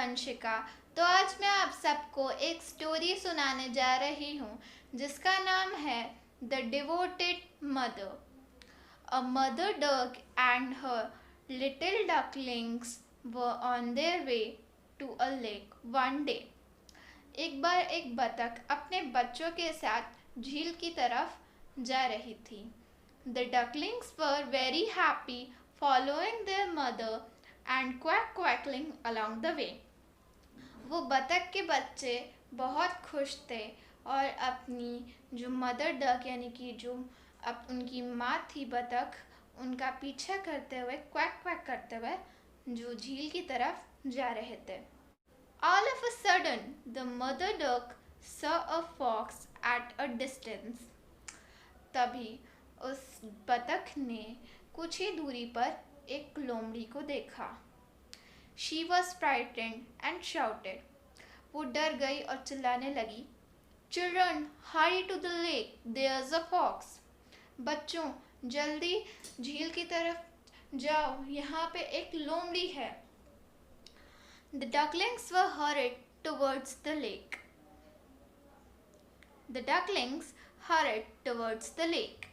वंशिका। तो आज मैं आप सबको एक स्टोरी सुनाने जा रही हूँ जिसका नाम है the devoted mother. A mother duck and her little ducklings were on their way to a lake one day. एक बार एक बतख अपने बच्चों के साथ झील की तरफ जा रही थी। The ducklings were very happy following their mother and quackling along the way. वो बतख के बच्चे बहुत खुश थे और अपनी जो मदर डक यानी कि जो अब उनकी माँ थी बतख, उनका पीछा करते हुए क्वैक क्वैक करते हुए जो झील की तरफ जा रहे थे। All of a sudden, the mother duck saw a fox at a distance. तभी उस बतख ने कुछ ही दूरी पर एक लोमड़ी को देखा। She was frightened and shouted. वो डर गई और चिल्लाने लगी, Children, hurry to the lake. There's a fox. बच्चों, जल्दी झील की तरफ जाओ, यहाँ पे एक लोमड़ी है। The ducklings were hurried towards the lake. The ducklings hurried towards the lake.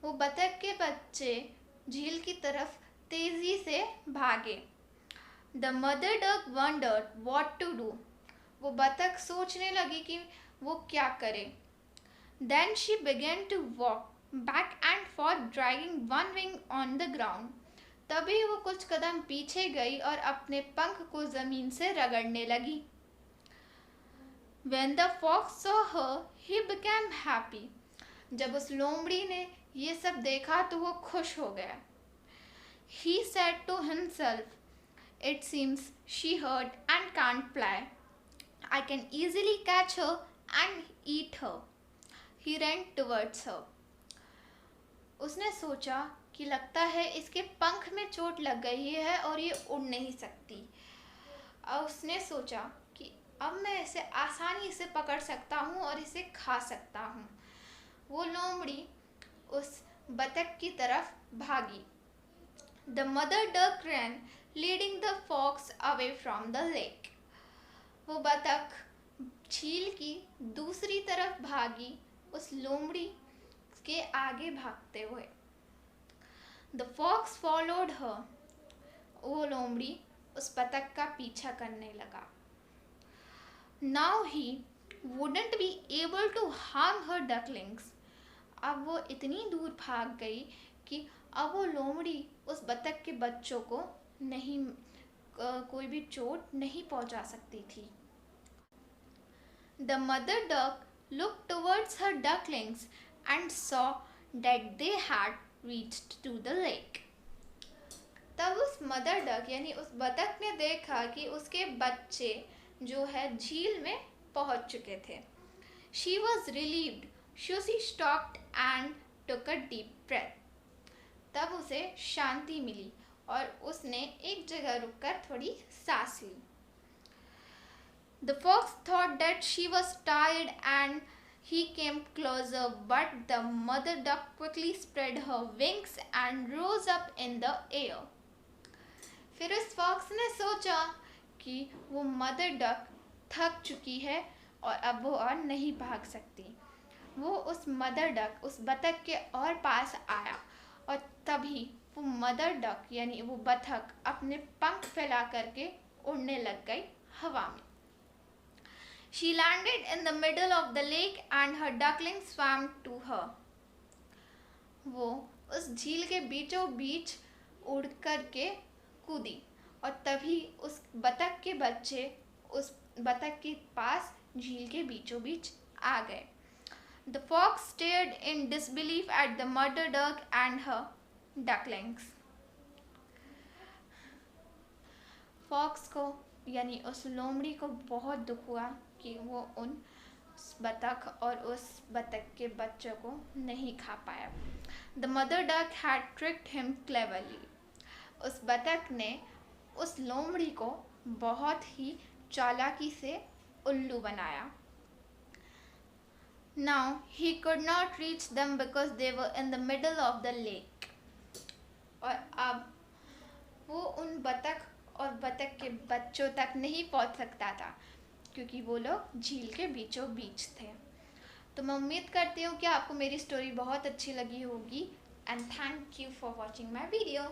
वो बतख के बच्चे झील की तरफ तेजी से भागे। The mother duck wondered what to do. वो बतख सोचने लगी कि वो क्या करे। Then she began to walk back and forth, dragging one wing on the ground. तभी वो कुछ कदम पीछे गई और अपने पंख को जमीन से रगड़ने लगी। When the fox saw her, he became happy. जब उस लोमड़ी ने ये सब देखा तो वो खुश हो गया। He said to himself, It seems she hurt and can't fly. I can easily catch her and eat her. He ran towards her. उसने सोचा कि लगता है इसके पंख में चोट लग गई है और ये उड़ नहीं सकती। और उसने सोचा कि अब मैं इसे आसानी से पकड़ सकता हूँ और इसे खा सकता हूँ। वो लोमड़ी उस बतख की तरफ भागी। The mother duck ran, leading the fox away from the lake. वो बतख झील की दूसरी तरफ भागी, उस लोमड़ी के आगे भागते हुए। The fox followed her. वो लोमड़ी उस बतख का पीछा करने लगा। Now he wouldn't be able to harm her ducklings. अब वो इतनी दूर भाग गई कि अब वो लोमड़ी उस बतख के बच्चों को कोई भी चोट नहीं पहुंचा सकती थी। The mother duck looked towards her ducklings and saw that they had reached to the lake. तब उस मदर डक यानी उस बतख ने देखा कि उसके बच्चे जो है झील में पहुंच चुके थे। She was relieved, so she stopped and took a deep breath. तब उसे शांति मिली और उसने एक जगह रुककर थोड़ी सांस ली। The fox thought that she was tired and he came closer, but the mother duck quickly spread her wings and rose up in the air. फिर उस फॉक्स ने सोचा कि वो मदर डक थक चुकी है और अब वो और नहीं भाग सकती। वो उस मदर डक उस बतख के और पास आया और तभी वो मदर डक यानी वो बतख अपने पंख फैला करके उड़ने लग गई हवा में। She landed in the middle of the lake and her ducklings swam to her. वो उस झील के बीचों बीच उड़ करके कूदी और तभी उस बतख के बच्चे उस बतख के पास झील के बीचों बीच आ गए। The fox stared in disbelief at the mother duck and her ducklings. Fox को यानी उस लोमड़ी को बहुत दुख हुआ कि वो उस बतख और उस बतख के बच्चों को नहीं खा पाया। The mother duck had tricked him cleverly. उस बतख ने उस लोमड़ी को बहुत ही चालाकी से उल्लू बनाया। Now he could not reach them because they were in the middle of the lake. और अब वो उन बतख और बतख के बच्चों तक नहीं पहुंच सकता था, क्योंकि वो लोग झील के बीचों बीच थे। तो मैं उम्मीद करती हूँ कि आपको मेरी स्टोरी बहुत अच्छी लगी होगी, and thank you for watching my video.